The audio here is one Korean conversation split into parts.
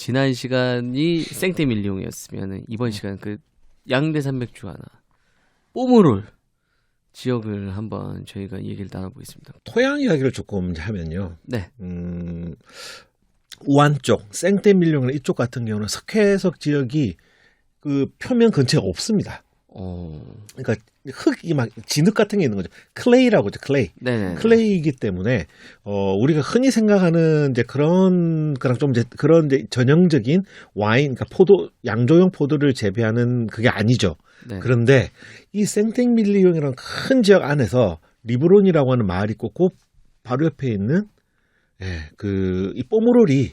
지난 시간이 생떼밀리옹이었으면 이번 시간 그 양대산 맥주 하나 뽀무롤 지역을 한번 저희가 얘기를 나눠보겠습니다. 토양 이야기를 조금 하면요. 네. 우한 쪽, 생떼밀리옹이나 이쪽 같은 경우는 석회석 지역이 그 표면 근처에 없습니다. 그러니까 흙이 막 진흙 같은 게 있는 거죠. 클레이라고 하죠. 클레이. 네네. 클레이이기 때문에 우리가 흔히 생각하는 이제 그런 거랑 좀 이제 그런 이제 전형적인 와인, 그러니까 포도, 양조용 포도를 재배하는 그게 아니죠. 네. 그런데 이 생떼밀리옹이라는 큰 지역 안에서 리브론이라고 하는 마을이 있고 그 바로 옆에 있는 이 뽀무롤이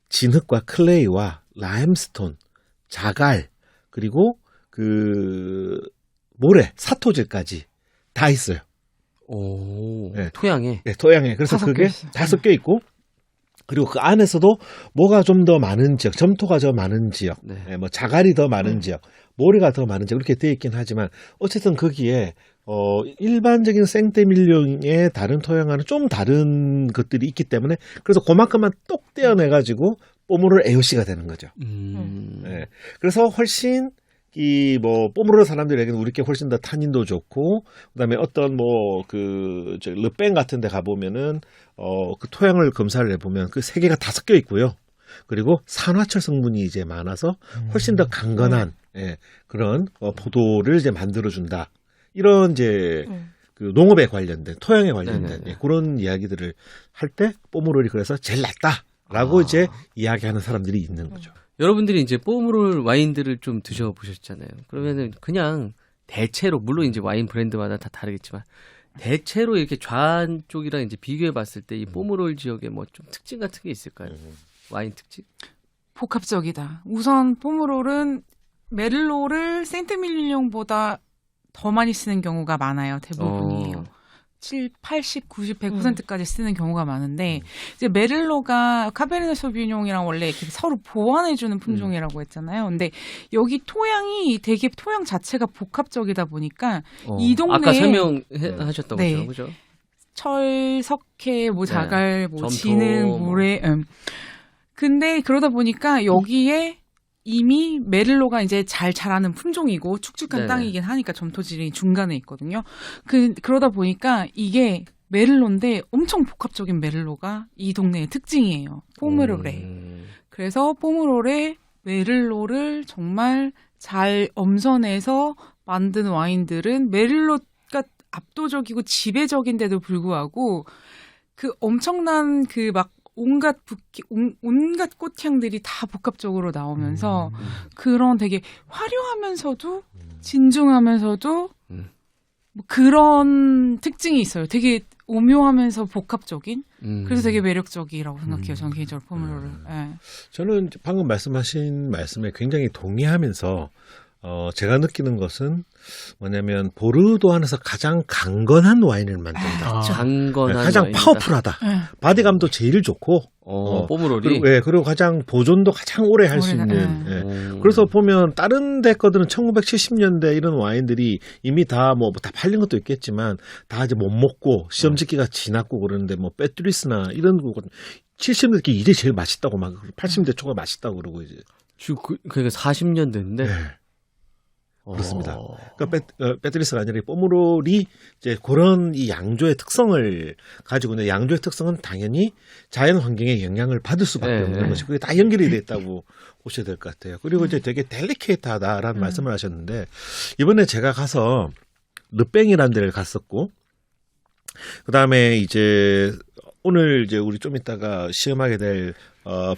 진흙과 클레이와 라임스톤, 자갈 그리고 그 모래, 사토질까지 다 있어요. 오. 네. 토양에. 네, 토양에. 그래서 그게 다 섞여 있고 그리고 그 안에서도 뭐가 좀 더 많은 지역, 점토가 더 많은 지역, 네. 뭐 자갈이 더 많은 지역, 모래가 더 많은 지역 이렇게 되어 있긴 하지만 어쨌든 거기에 일반적인 생떼밀리옹의 다른 토양과는 좀 다른 것들이 있기 때문에 그래서 그만큼만 똑 떼어내가지고 뽀무롤 AOC가 되는 거죠. 네. 그래서 훨씬 이 뭐 뽀무롤 사람들에게는 우리께 훨씬 더 탄닌도 좋고 그다음에 어떤 뭐 그 르뱅 같은 데 가보면은 그 토양을 검사를 해보면 그 세 개가 다 섞여 있고요. 그리고 산화철 성분이 이제 많아서 훨씬 더 강건한 그런 포도를 이제 만들어준다. 이런 이제 그 농업에 관련된 토양에 관련된 그런 이야기들을 할 때 뽀무롤이 그래서 제일 낫다라고 이제 이야기하는 사람들이 있는 거죠. 여러분들이 이제 뽀무롤 와인들을 좀 드셔보셨잖아요. 그러면은 그냥 대체로 물론 이제 와인 브랜드마다 다 다르겠지만 대체로 이렇게 좌한 쪽이랑 이제 비교해 봤을 때 이 뽀무롤 지역에 뭐 좀 특징 같은 게 있을까요? 와인 특징? 복합적이다. 우선 뽀무롤은 메를로를 생떼밀리옹보다 더 많이 쓰는 경우가 많아요. 대부분이에요. 7, 80, 90, 100%까지 쓰는 경우가 많은데 이제 메를로가 카베르네 소비뇽이랑 원래 이렇게 서로 보완해주는 품종이라고 했잖아요. 근데 여기 토양이 되게 토양 자체가 복합적이다 보니까 이 동네에 아까 설명하셨던 거죠, 그죠? 철, 석회, 뭐 자갈, 뭐 점토, 진흙, 모래. 근데 그러다 보니까 여기에 이미 메를로가 이제 잘 자라는 품종이고 축축한 땅이긴 하니까 점토질이 중간에 있거든요. 그러다 보니까 이게 메를로인데 엄청 복합적인 메를로가 이 동네의 특징이에요. 뽀무롤에. 그래서 뽀무롤에 메를로를 정말 잘 엄선해서 만든 와인들은 메를로가 압도적이고 지배적인데도 불구하고 그 엄청난 그 막 온갖 꽃향들이 다 복합적으로 나오면서 그런 되게 화려하면서도 진중하면서도 뭐 그런 특징이 있어요. 되게 오묘하면서 복합적인. 그래서 되게 매력적이라고 생각해요. 저는 개인적으로 뽀무롤을. 저는 방금 말씀하신 말씀에 굉장히 동의하면서 제가 느끼는 것은 뭐냐면 보르도 안에서 가장 강건한 와인을 만든다. 강건한 가장 와인이다. 파워풀하다. 바디감도 제일 좋고 뽀무롤이 그리고 가장 보존도 가장 오래 할 수 있는. 그래서 보면 다른 데 거들은 1970년대 이런 와인들이 이미 다 팔린 것도 있겠지만 다 이제 못 먹고 시험짓기가 지났고 그러는데 뭐 빼뚜리스나 이런 거 70년대 이제 제일 맛있다고 막 80년대 초가 맛있다고 그러고 이제. 그러니까 40년 됐는데. 네. 그렇습니다. 그러니까 빼트리스가 아니라 뽀무롤이 이제 그런 이 양조의 특성을 가지고 있는 양조의 특성은 당연히 자연 환경에 영향을 받을 수밖에 없는 것이 그게 다 연결이 돼 있다고 보셔야 될 것 같아요. 그리고 이제 되게 델리케이트하다라는 말씀을 하셨는데 이번에 제가 가서 르뱅이라는 데를 갔었고 그다음에 이제 오늘 이제 우리 좀 이따가 시음하게 될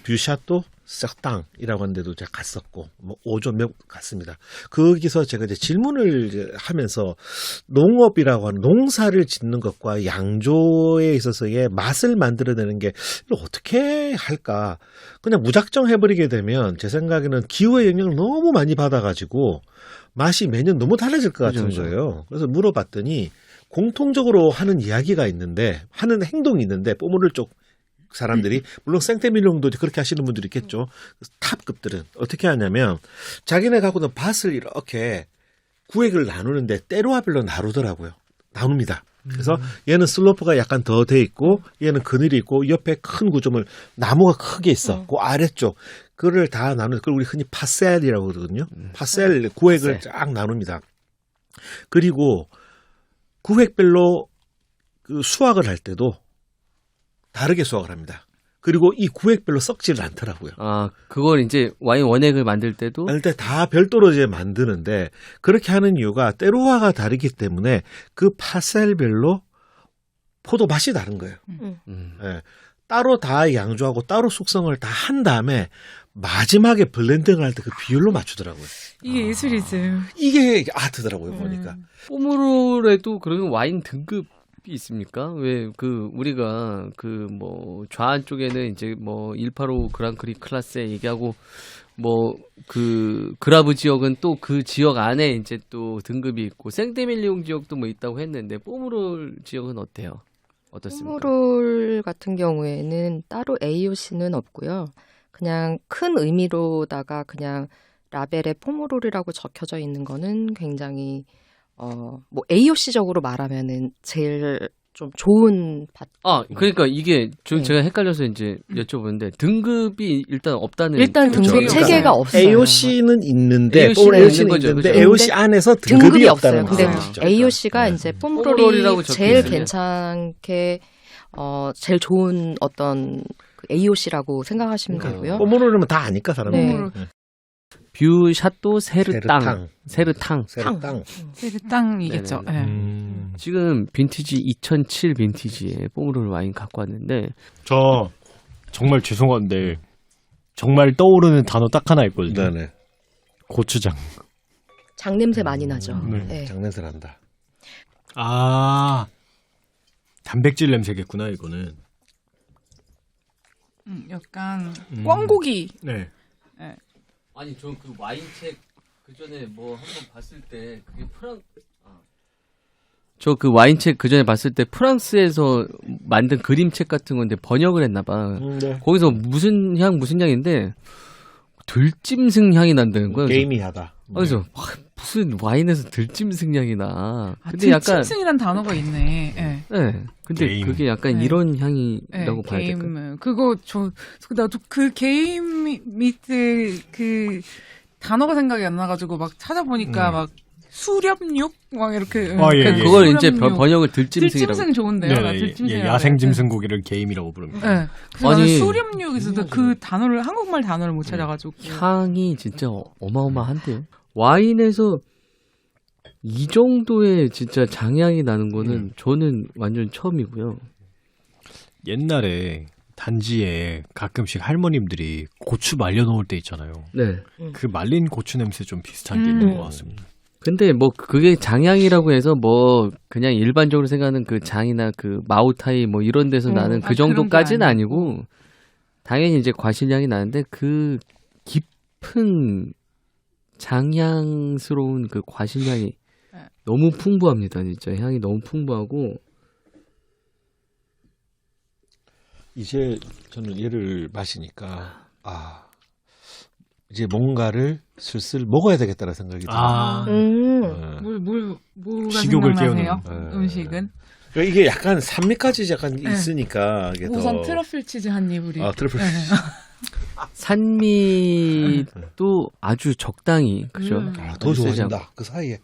뷰샤또 썩땅이라고 하는 데도 제가 갔었고, 뭐, 5조 몇 갔습니다. 거기서 제가 이제 질문을 이제 하면서 농업이라고 하는 농사를 짓는 것과 양조에 있어서의 맛을 만들어내는 게 이걸 어떻게 할까? 그냥 무작정 해버리게 되면 제 생각에는 기후의 영향을 너무 많이 받아가지고 맛이 매년 너무 달라질 것 같은 거예요. 그래서 물어봤더니 공통적으로 하는 이야기가 있는데, 하는 행동이 있는데, 뽀무롤 쪽 사람들이 물론 생떼밀리옹도 그렇게 하시는 분들이 있겠죠. 탑급들은 어떻게 하냐면 자기네 갖고 있는 밭을 이렇게 구획을 나누는데 때로와별로 나누더라고요. 나눕니다. 그래서 얘는 슬로프가 약간 더 돼 있고 얘는 그늘이 있고 옆에 큰 구조물 나무가 크게 있어. 그 아래쪽 그를 다 나누는 그걸 우리 흔히 파셀이라고 그러거든요. 파셀 구획을 쫙 나눕니다. 그리고 구획별로 그 수확을 할 때도 다르게 수확을 합니다. 그리고 이 구획별로 썩지를 않더라고요. 아, 그걸 이제 와인 원액을 만들 때도 만들 때 다 별도로 이제 만드는데 그렇게 하는 이유가 때로와가 다르기 때문에 그 파셀별로 포도 맛이 다른 거예요. 예. 따로 다 양조하고 따로 숙성을 다 한 다음에 마지막에 블렌딩을 할 때 그 비율로 맞추더라고요. 이게 예술이지. 이게 아트더라고요, 보니까. 뽀무롤에도 그런 와인 등급이 있습니까? 왜 그 우리가 그 뭐 좌한 쪽에는 이제 뭐 185 그랑크리 클라스에 얘기하고 뭐 그 그라브 지역은 또 그 지역 안에 이제 또 등급이 있고 생데밀리옹 지역도 뭐 있다고 했는데 뽀무롤 지역은 어때요? 어떻습니까? 뽀무롤 같은 경우에는 따로 AOC는 없고요. 그냥 큰 의미로다가 그냥 라벨에 포무롤이라고 적혀져 있는 거는 굉장히 뭐 AOC적으로 말하면은 제일 좀 좋은 밭. 아, 그러니까 이게 네. 제가 헷갈려서 이제 여쭤보는데 등급이 일단 없다는 일단 그렇죠. 등급 그러니까 체계가 없어요. AOC는 있는데 AOC 는 뽀무롤 AOC는 있는 거죠, 있는데 그죠? AOC 안에서 등급이 없다는 없어요. 근데 말씀이시죠. AOC가 네. 이제 뽀무롤이라고 뽀무롤이 적혀 제일 있어요. 괜찮게 제일 좋은 어떤 그 AOC라고 생각하시면 되고요. 뽀무롤이면 다 아니까 사람들이. 네. 뽀무롤. 뷰 샤또 세르땅. 세르탕. 세르땅. 땅이겠죠. 네네. 네. 지금 빈티지 2007 빈티지의 뽀무롤 와인 갖고 왔는데 저 정말 죄송한데 정말 떠오르는 단어 딱 하나 있거든요. 네네. 고추장. 장냄새 많이 나죠. 네. 네. 장냄새 난다. 아, 단백질 냄새겠구나 이거는. 약간 꽝고기. 네. 아니 저 그 와인책 그 전에 뭐 한번 봤을 때 그게 저 그 와인책 그 전에 봤을 때 프랑스에서 만든 그림책 같은 건데 번역을 했나 봐. 네. 거기서 무슨 향인데 들짐승 향이 난다는 거야. 게이미하다. 그래서 무슨 와인에서 들짐승 향이 나. 아, 근데 약간 들짐승이란 단어가 있네. 네. 네. 근데 게임. 그게 약간 네. 이런 네, 향이라고 봐야 될까? 게임. 그거 나도 그 게임 미트 그 단어가 생각이 안 나가지고 막 찾아보니까 막 수렵육 막 이렇게. 아, 예, 예. 그걸 이제 수렵육. 번역을 들짐승이라고. 들짐승 좋은데요. 나 네, 들짐승. 예, 야생 짐승 고기를 게임이라고 부릅니다. 네. 그래서 아니, 나는 수렵육에서도 그 단어를 한국말 단어를 못 찾아가지고. 향이 진짜 어마어마한데요. 와인에서 이 정도의 진짜 장향이 나는 거는 저는 완전 처음이고요. 옛날에 단지에 가끔씩 할머님들이 고추 말려 놓을 때 있잖아요. 네. 그 말린 고추 냄새 좀 비슷한 게 있는 것 같습니다. 근데 뭐 그게 장향이라고 해서 뭐 그냥 일반적으로 생각하는 그 장이나 그 마오타이 뭐 이런 데서 나는 그 정도까지는 그런 게 아니고 당연히 이제 과실향이 나는데 그 깊은 장향스러운 그 과실향이 너무 풍부합니다. 진짜 향이 너무 풍부하고 이제 저는 얘를 마시니까 이제 뭔가를 슬슬 먹어야 되겠다는 생각이 들어요. 아, 뭐가 식욕을 생각나세요? 깨우는. 음식은? 그러니까 이게 약간 산미까지 약간 있으니까 이게 우선 더 트러플 치즈 한 입 우리. 트러플 네. 산미도 아주 적당히 그죠? 더 좋아진다. 그 사이에.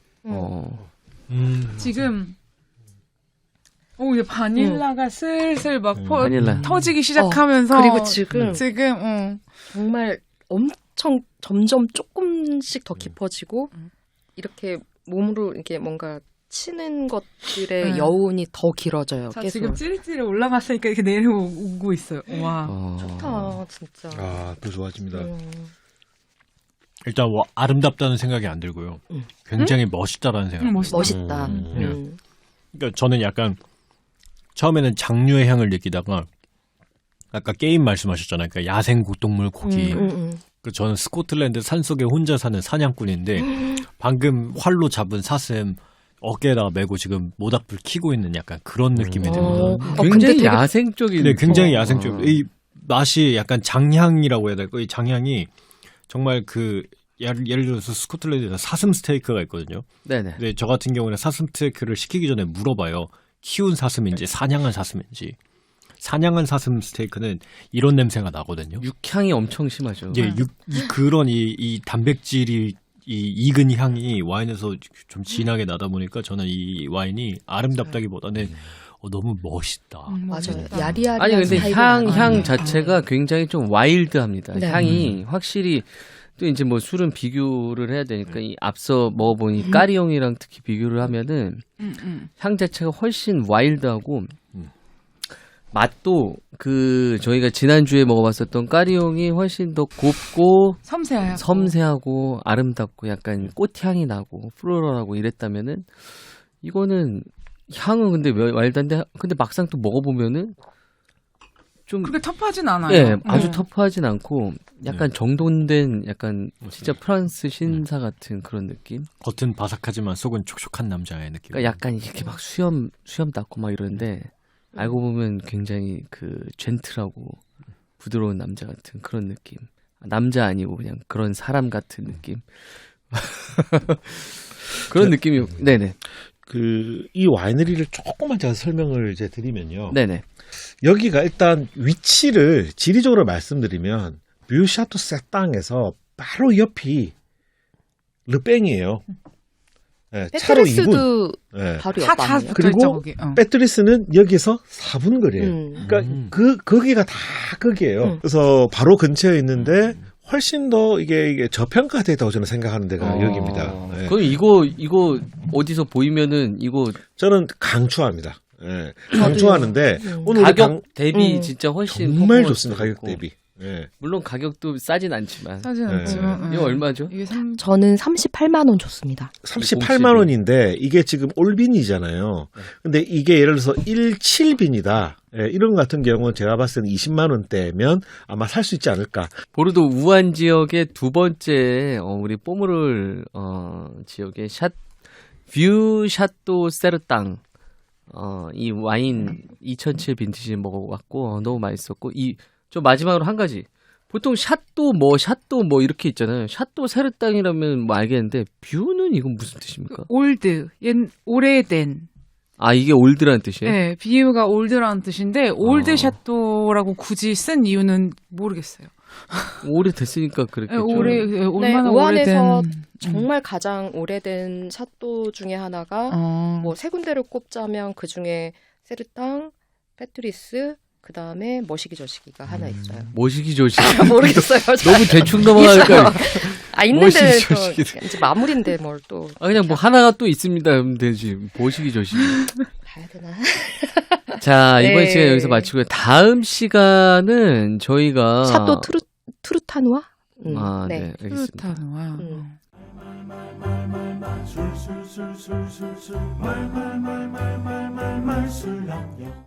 지금 이제 바닐라가 슬슬 막 바닐라. 터지기 시작하면서 그리고 지금 정말 엄청 점점 조금씩 더 깊어지고 이렇게 몸으로 이렇게 뭔가 치는 것들의 여운이 더 길어져요. 자, 계속. 지금 찌릿찌릿 올라갔으니까 이렇게 내려오고 있어요. 와. 좋다, 진짜. 더 좋아집니다. 일단 아름답다는 생각이 안 들고요. 굉장히 멋있다라는 생각. 멋있다. 멋있다. 그러니까 저는 약간 처음에는 장류의 향을 느끼다가 아까 게임 말씀하셨잖아요. 그러니까 야생 동물 고기. 그 저는 스코틀랜드 산속에 혼자 사는 사냥꾼인데 방금 활로 잡은 사슴 어깨에다가 메고 지금 모닥불 켜고 있는 약간 그런 느낌이 듭니다. 굉장히 되게- 야생적인. 네, 굉장히 야생적. 이 맛이 약간 장향이라고 해야 될까? 이 장향이 정말 그 예를 들어서 스코틀랜드에서 사슴 스테이크가 있거든요. 네네. 근데 저 같은 경우는 사슴 스테이크를 시키기 전에 물어봐요. 키운 사슴인지 사냥한 사슴인지. 사냥한 사슴 스테이크는 이런 냄새가 나거든요. 육향이 엄청 심하죠. 예, 그런 이 단백질이 이 익은 향이 와인에서 좀 진하게 나다 보니까 저는 이 와인이 아름답다기보다는 너무 멋있다. 맞아요. 멋있다. 야리야리한 아니 근데 스타일이 향 많아요. 자체가 굉장히 좀 와일드합니다. 네. 향이 확실히 또 이제 뭐 술은 비교를 해야 되니까 이 앞서 먹어보니 까리용이랑 특히 비교를 하면은 향 자체가 훨씬 와일드하고 맛도 그 저희가 지난주에 먹어봤었던 까리용이 훨씬 더 곱고 섬세하고. 섬세하고 아름답고 약간 꽃향이 나고 플로럴하고 이랬다면은 이거는 향은 근데 와일드한데 근데 막상 또 먹어보면은 좀 그렇게 터프하진 않아요. 예, 아주 터프하진 않고 약간 정돈된 약간 진짜 맞습니다. 프랑스 신사 같은 그런 느낌. 겉은 바삭하지만 속은 촉촉한 남자의 느낌. 그러니까 약간 이렇게 막 수염 닦고 막 이러는데 알고 보면 굉장히 그 젠틀하고 부드러운 남자 같은 그런 느낌. 남자 아니고 그냥 그런 사람 같은 느낌. 그런 느낌이 네네 이 와이너리를 조금만 제가 설명을 이제 드리면요. 네네 여기가 일단 위치를 지리적으로 말씀드리면 뷰샤토 세땅에서 바로 옆이 르뺑이에요. 네, 차로 2분. 페트리스도 네. 바로 옆 다 아니에요? 붙어 있죠, 그리고 거기. 배트리스는 여기서 4분 거리예요. 그러니까 거기가 다 거기예요. 그래서 바로 근처에 있는데 훨씬 더 이게 저평가되다고 저는 생각하는 데가 여기입니다. 네. 그럼 이거 어디서 보이면은 이거 저는 강추합니다. 예, 강추하는데 오늘 우리 가격 대비 진짜 훨씬 정말 퍼포먼스 좋습니다. 가격 있고. 대비. 예. 물론 가격도 싸진 않지만 사진 네. 않지만. 이거 얼마죠? 이게 저는 38만 원 줬습니다. 38만 원인데 이게 지금 올빈이잖아요. 근데 이게 예를 들어서 17빈이다. 예, 이런 것 같은 경우는 제가 봤을 때는 20만 원대면 아마 살 수 있지 않을까. 보르도 우한 지역의 두 번째 우리 뽀무를 지역의 뷰 샤또 세르땅 이 와인 2007 빈티지 먹어봤고 너무 맛있었고 저 마지막으로 한 가지 보통 샤또 뭐 이렇게 있잖아요. 샤또 세르땅이라면 뭐 알겠는데 뷰는 이건 무슨 뜻입니까? 올드, 오래된. 아 이게 올드라는 뜻이에요? 네, 비유가 올드라는 뜻인데 올드 샤또라고 굳이 쓴 이유는 모르겠어요. 오래됐으니까 네, 그랬겠죠. 얼마나 우한에서 오래된. 정말 가장 오래된 샤또 중에 하나가 뭐 세 군데를 꼽자면 그 중에 세르탕, 페트리스, 그 다음에 머시기 저시기가 하나 있어요. 모시기 조시. 모르겠어요. 너무 대충 넘어가니까. 있는데 머시기 또 저시기도. 이제 마무리인데 뭘 또 그냥 뭐 하나가 또 있습니다. 하면 되지. 모시기 조시. 가야 되나? 자, 이번 네. 시간 여기서 마치고요. 다음 시간은 저희가 샤또 트루타누아? 네, 알겠습니다. 트루타누아. 술술술술술술 말말말말말말술렁여